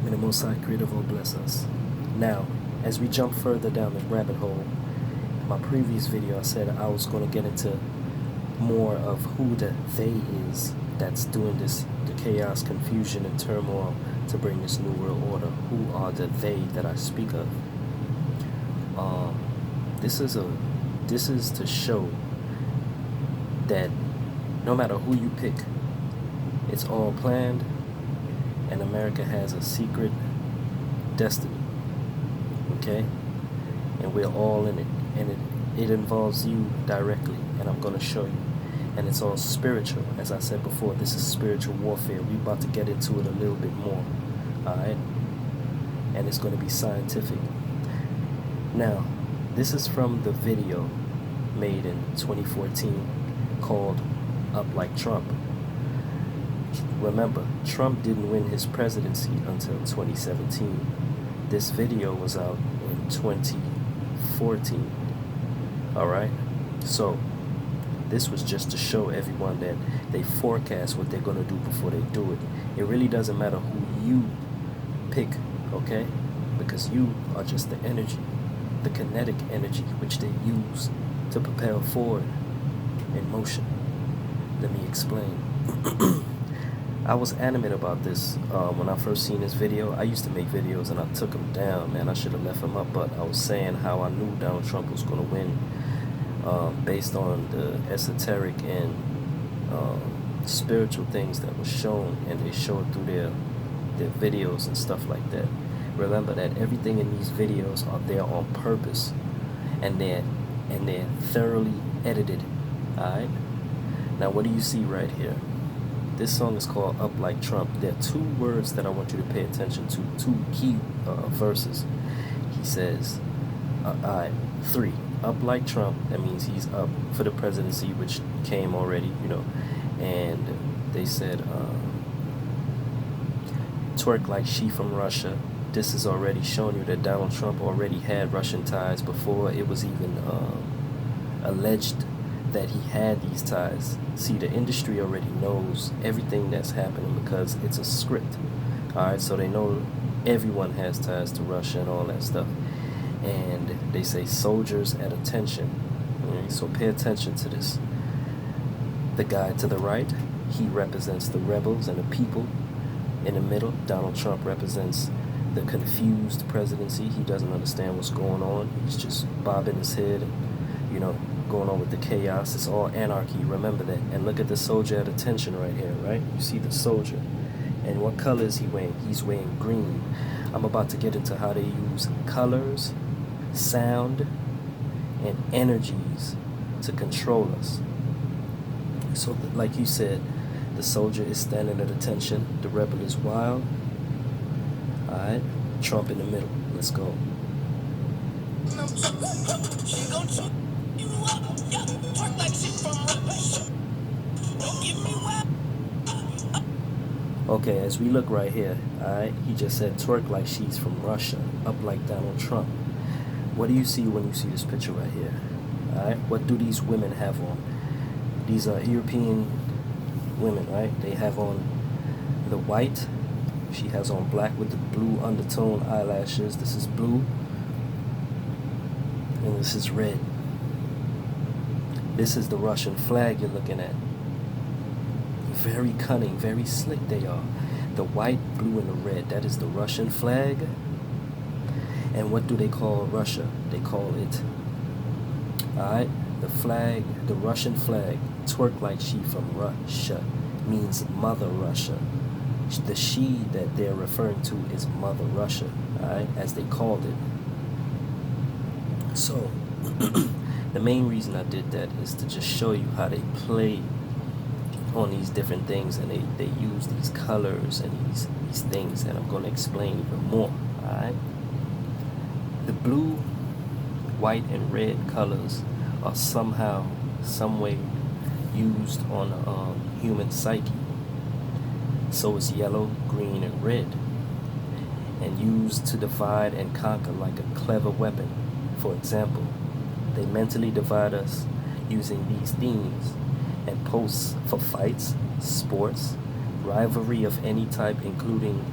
May the Most High Creator will bless us. Now, as we jump further down the rabbit hole, in my previous video I said I was going to get into more of who the they is that's doing this, the chaos, confusion, and turmoil to bring this new world order. Who are the they that I speak of? This is to show that no matter who you pick, it's all planned, and America has a secret destiny. Okay? And we're all in it, and it involves you directly, and I'm going to show you. And it's all spiritual. As I said before, this is spiritual warfare. We're about to get into it a little bit more. Alright? And it's going to be scientific. Now, this is from the video made in 2014 called Up Like Trump. Remember, Trump didn't win his presidency until 2017. This video was out in 2014. Alright? So, this was just to show everyone that they forecast what they're going to do before they do it. It really doesn't matter who you pick, okay? Because you are just the energy, the kinetic energy which they use to propel forward in motion. Let me explain. I was animate about this when I first seen this video. I used to make videos and I took them down, man. I should have left them up, but I was saying how I knew Donald Trump was going to win based on the esoteric and spiritual things that was shown, and they showed through their videos and stuff like that. Remember that everything in these videos are there on purpose, and they're thoroughly edited. Alright? Now what do you see right here? This song is called Up Like Trump. There are two words that I want you to pay attention to, two key verses. He says, three, up like Trump. That means he's up for the presidency, which came already, you know. And they said, twerk like she from Russia. This is already showing you that Donald Trump already had Russian ties before it was even alleged that he had these ties. See, the industry already knows everything that's happening because it's a script. Alright, so they know everyone has ties to Russia and all that stuff. And they say soldiers at attention. Right? So pay attention to this. The guy to the right, he represents the rebels and the people. In the middle, Donald Trump represents the confused presidency. He doesn't understand what's going on. He's just bobbing his head, you know, going on with the chaos. It's all anarchy. Remember that. And look at the soldier at attention right here, right? You see the soldier. And what color is he wearing? He's wearing green. I'm about to get into how they use colors, sound, and energies to control us. So, like you said, the soldier is standing at attention. The rebel is wild. Alright, Trump in the middle. Let's go. Okay, as we look right here, alright, he just said twerk like she's from Russia, up like Donald Trump. What do you see when you see this picture right here? Alright, what do these women have on? These are European women, right? They have on the white. She has on black with the blue undertone eyelashes. This is blue. And this is red. This is the Russian flag you're looking at. Very cunning, very slick they are. The white, blue, and the red, that is the Russian flag. And what do they call Russia? They call it, alright, the flag, the Russian flag, twerk like she from Russia, means Mother Russia. The she that they're referring to is Mother Russia, alright, as they called it. So, the main reason I did that is to just show you how they play on these different things, and they use these colors and these things, and I'm going to explain even more. Alright, the blue, white, and red colors are somehow, some way used on human psyche. So is yellow, green, and red, and used to divide and conquer like a clever weapon. For example, they mentally divide us using these themes and posts for fights, sports, rivalry of any type, including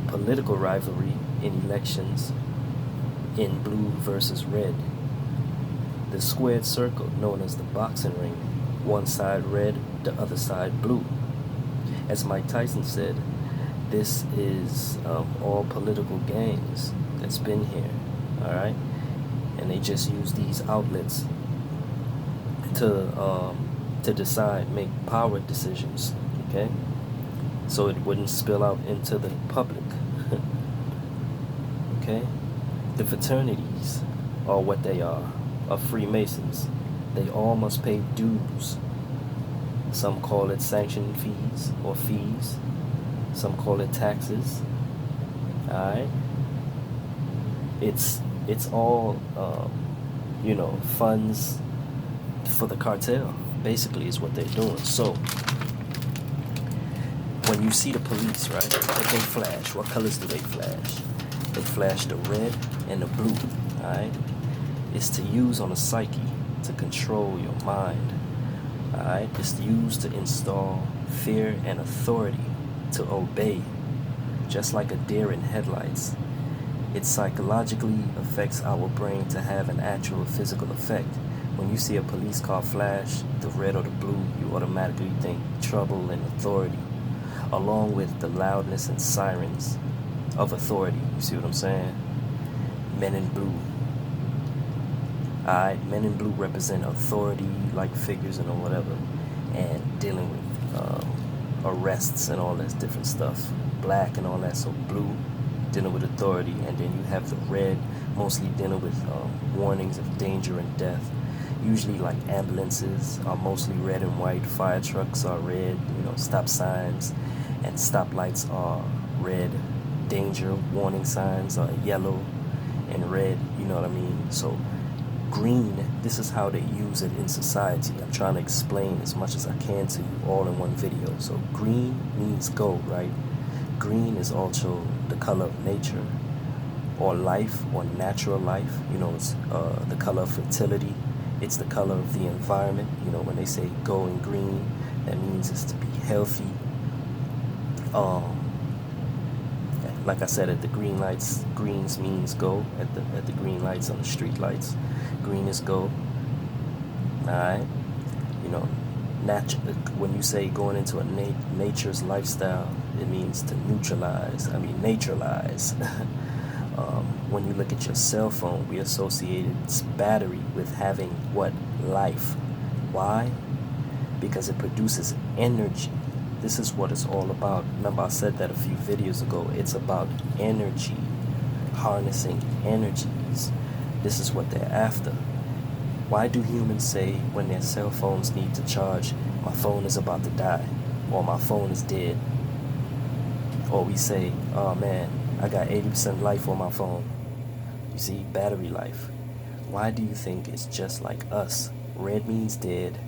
political rivalry in elections in blue versus red. The squared circle known as the boxing ring, one side red, the other side blue. As Mike Tyson said, this is all political games that's been here, all right? And they just use these outlets to decide, make power decisions, okay? So it wouldn't spill out into the public, okay? The fraternities are what they are Freemasons. They all must pay dues. Some call it sanctioning fees or fees. Some call it taxes. Alright? It's all funds for the cartel, basically, is what they're doing. So when you see the police, right, what they flash, what colors do they flash? They flash the red and the blue. Alright? It's to use on a psyche to control your mind. Alright? It's used to install fear and authority, to obey, just like a deer in headlights. It psychologically affects our brain to have an actual physical effect. When you see a police car flash, the red or the blue, you automatically think trouble and authority, along with the loudness and sirens of authority. You see what I'm saying? Men in blue. Alright, men in blue represent authority-like figures and whatever, and dealing with arrests and all that different stuff. Black and all that, so blue, dealing with authority, and then you have the red, mostly dealing with warnings of danger and death. Usually, like, ambulances are mostly red and white, fire trucks are red, stop signs and stoplights are red, danger warning signs are yellow and red, you know what I mean? So green, this is how they use it in society. I'm trying to explain as much as I can to you all in one video. So green means go, right? Green is also the color of nature or life or natural life. It's the color of fertility. It's the color of the environment. When they say go in green, that means it's to be healthy. Like I said, at the green lights, greens means go. At the green lights on the street lights, green is go. Alright? When you say going into a nature's lifestyle, it means to neutralize. Naturalize. When you look at your cell phone, we associate its battery with having what? Life. Why? Because it produces energy. This is what it's all about. Remember, I said that a few videos ago. It's about energy, harnessing energies. This is what they're after. Why do humans say when their cell phones need to charge, my phone is about to die, or my phone is dead? Or we say, oh man, I got 80% life on my phone. You see, battery life. Why do you think it's just like us? Red means dead,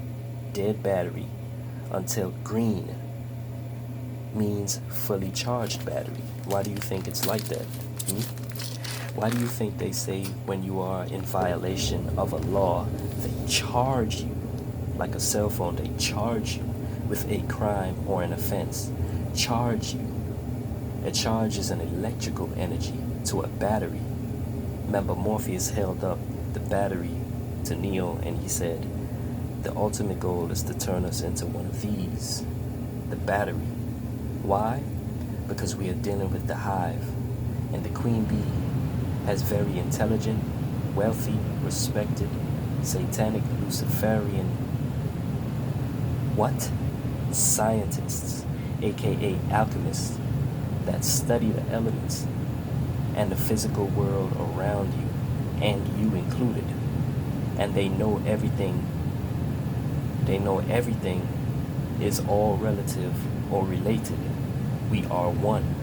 dead battery, until green means fully charged battery. Why do you think it's like that? Why do you think they say when you are in violation of a law, they charge you, like a cell phone, they charge you with a crime or an offense? Charge you. A charge is an electrical energy to a battery. Remember, Morpheus held up the battery to Neo and he said, the ultimate goal is to turn us into one of these, the battery. Why? Because we are dealing with the hive, and the queen bee has very intelligent, wealthy, respected, satanic, Luciferian, what? Scientists, aka alchemists, that study the elements and the physical world around you, and you included. And they know everything. They know everything is all relative or related. We are one.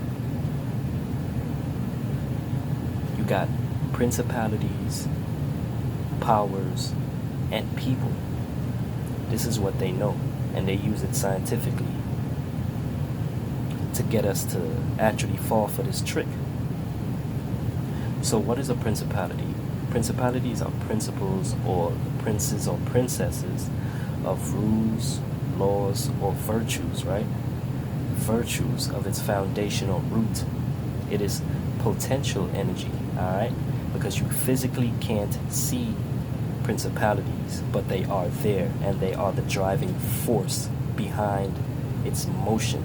You got principalities, powers, and people. This is what they know, and they use it scientifically to get us to actually fall for this trick. So what is a principality? Principalities are principles or princes or princesses of rules, laws, or virtues, right? Virtues of its foundational root. It is potential energy, all right? Because you physically can't see principalities, but they are there and they are the driving force behind its motion.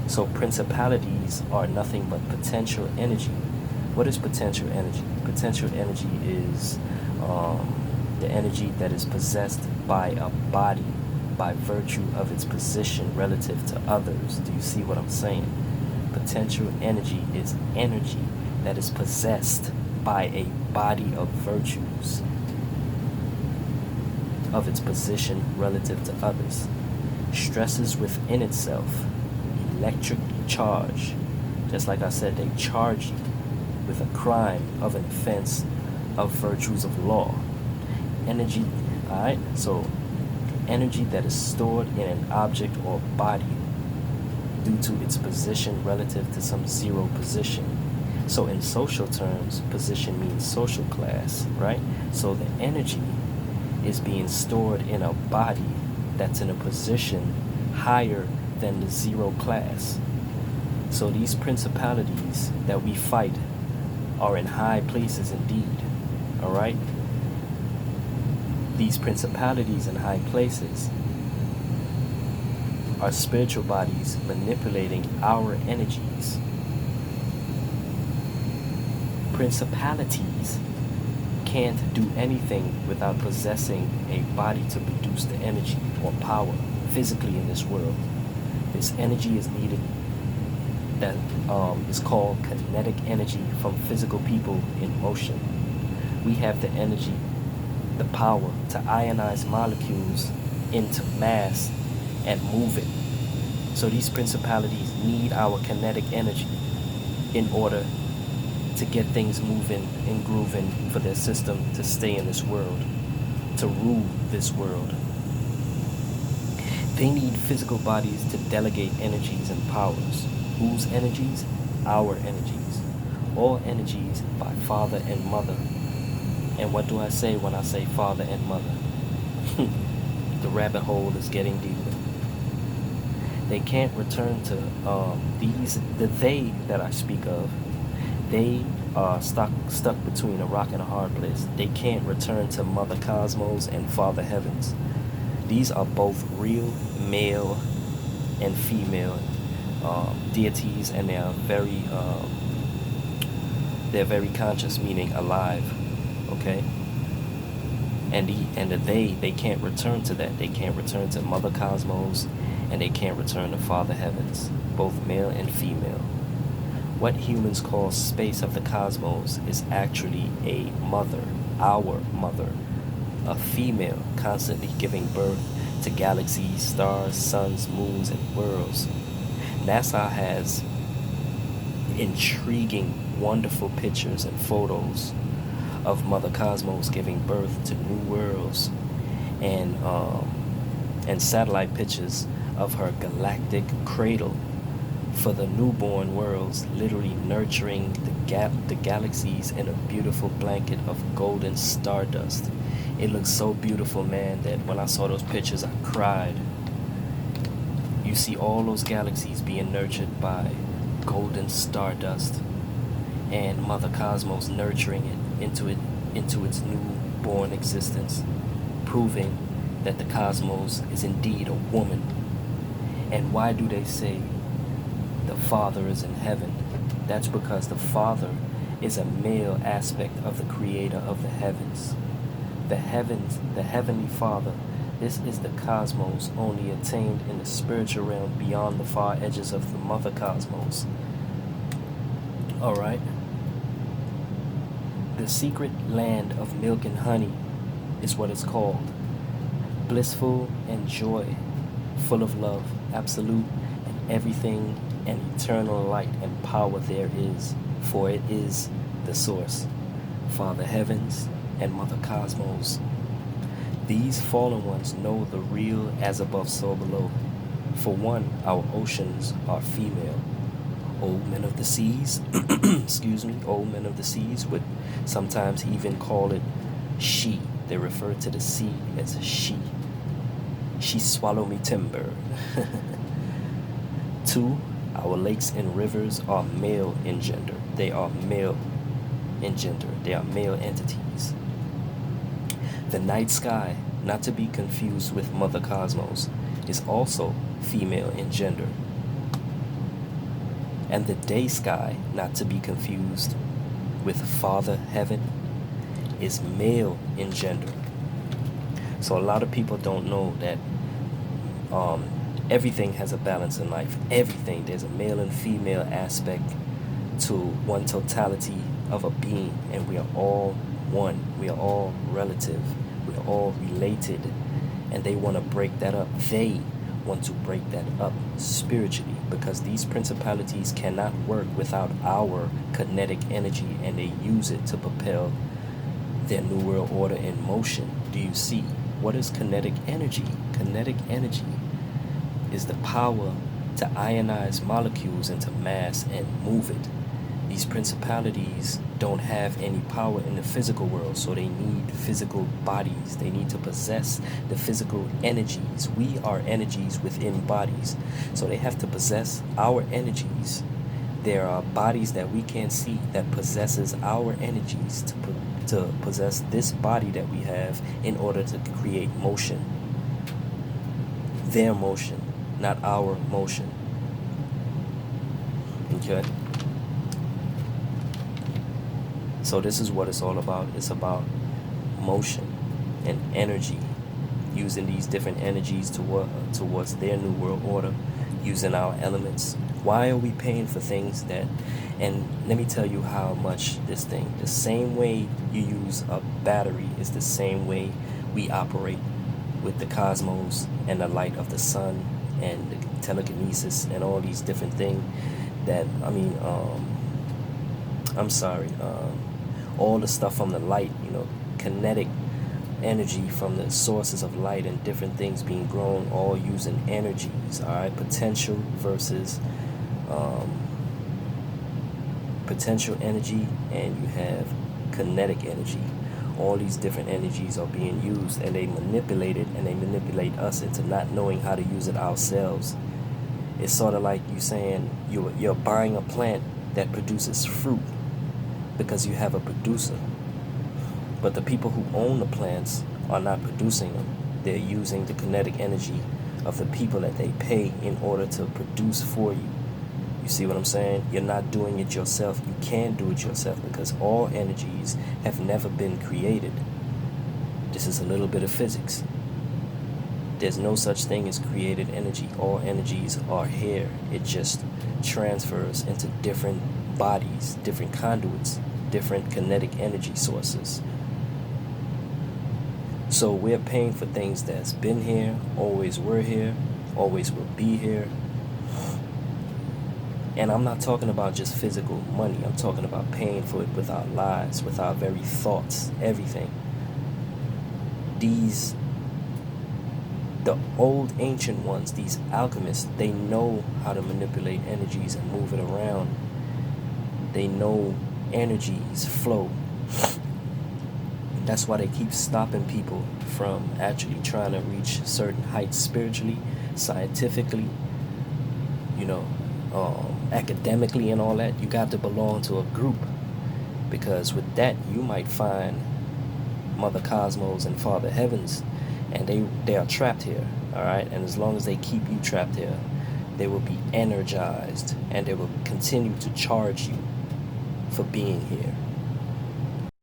So principalities are nothing but potential energy. What is potential energy? Potential energy is the energy that is possessed by a body by virtue of its position relative to others. Do you see what I'm saying? Potential energy is energy that is possessed by a body of virtues of its position relative to others. Stresses within itself, electric charge. Just like I said, they charge you with a crime of an offense of virtues of law. Energy, alright? So, energy that is stored in an object or body due to its position relative to some zero position. So in social terms, position means social class, right? So the energy is being stored in a body that's in a position higher than the zero class. So these principalities that we fight are in high places indeed, all right? These principalities in high places are spiritual bodies manipulating our energies. Principalities can't do anything without possessing a body to produce the energy or power physically in this world. This energy is needed that is called kinetic energy from physical people in motion. We have the energy, the power to ionize molecules into mass and move it. So these principalities need our kinetic energy in order to get things moving and grooving for their system to stay in this world, to rule this world. They need physical bodies to delegate energies and powers. Whose energies? Our energies. All energies by father and mother. And what do I say when I say father and mother? The rabbit hole is getting deeper. They can't return to the they that I speak of. They are stuck between a rock and a hard place. They can't return to Mother Cosmos and Father Heavens. These are both real male and female deities, and they're very conscious, meaning alive. Okay. And the they can't return to that. They can't return to Mother Cosmos, and they can't return to Father Heavens, both male and female. What humans call space of the cosmos is actually a mother, our mother, a female constantly giving birth to galaxies, stars, suns, moons, and worlds. NASA has intriguing, wonderful pictures and photos of Mother Cosmos giving birth to new worlds, and satellite pictures of her galactic cradle for the newborn worlds, literally nurturing the galaxies in a beautiful blanket of golden stardust. It looks so beautiful, man, that when I saw those pictures, I cried. You see all those galaxies being nurtured by golden stardust, and Mother Cosmos nurturing it into its newborn existence, proving that the cosmos is indeed a woman. And why do they say the Father is in heaven? That's because the Father is a male aspect of the Creator of the heavens. The heavens, the Heavenly Father, this is the cosmos only attained in the spiritual realm beyond the far edges of the Mother Cosmos. Alright? The secret land of milk and honey is what it's called. Blissful and joy, full of love, absolute, and everything and eternal light and power there is, for it is the source, Father Heavens and Mother Cosmos. These fallen ones know the real as above, so below. For one, our oceans are female. Old men of the seas, old men of the seas would sometimes even call it she. They refer to the sea as she. She swallow me timber. Two, Our lakes and rivers are male in gender. They are male in gender. They are male entities. The night sky, not to be confused with Mother Cosmos, is also female in gender. And the day sky, not to be confused with Father Heaven, is male in gender. So a lot of people don't know that everything has a balance in life. Everything. There's a male and female aspect to one totality of a being, and we are all one. We are all relative. We are all related. And they want to break that up. They want to break that up spiritually, because these principalities cannot work without our kinetic energy, and they use it to propel their New World Order in motion. Do you see? What is kinetic energy? Kinetic energy is the power to ionize molecules into mass and move it. These principalities don't have any power in the physical world, so they need physical bodies. They need to possess the physical energies. We are energies within bodies, so they have to possess our energies. There are bodies that we can't see that possesses our energies to possess this body that we have in order to create motion. Their motion, not our motion. Okay? So this is what it's all about. It's about motion and energy, using these different energies towards their New World Order, using our elements. Why are we paying for things that, and let me tell you how much this thing, the same way you use a battery is the same way we operate with the cosmos and the light of the sun and the telekinesis and all these different things that, all the stuff from the light, kinetic energy from the sources of light and different things being grown, all using energies, all right? Potential versus potential energy, and you have kinetic energy. All these different energies are being used, and they manipulate it, and they manipulate us into not knowing how to use it ourselves. It's sort of like you saying you're buying a plant that produces fruit because you have a producer. But the people who own the plants are not producing them. They're using the kinetic energy of the people that they pay in order to produce for you. You see what I'm saying? You're not doing it yourself. You can do it yourself, because all energies have never been created. This is a little bit of physics. There's no such thing as created energy. All energies are here. It just transfers into different bodies, different conduits, different kinetic energy sources. So we're paying for things that's been here, always were here, always will be here. And I'm not talking about just physical money. I'm talking about paying for it with our lives, with our very thoughts, everything. The old ancient ones, these alchemists, they know how to manipulate energies and move it around. They know energies flow. That's why they keep stopping people from actually trying to reach certain heights spiritually, scientifically, academically and all that. You got to belong to a group, because with that you might find Mother Cosmos and Father Heavens, and they are trapped here, all right? And as long as they keep you trapped here, they will be energized, and they will continue to charge you for being here.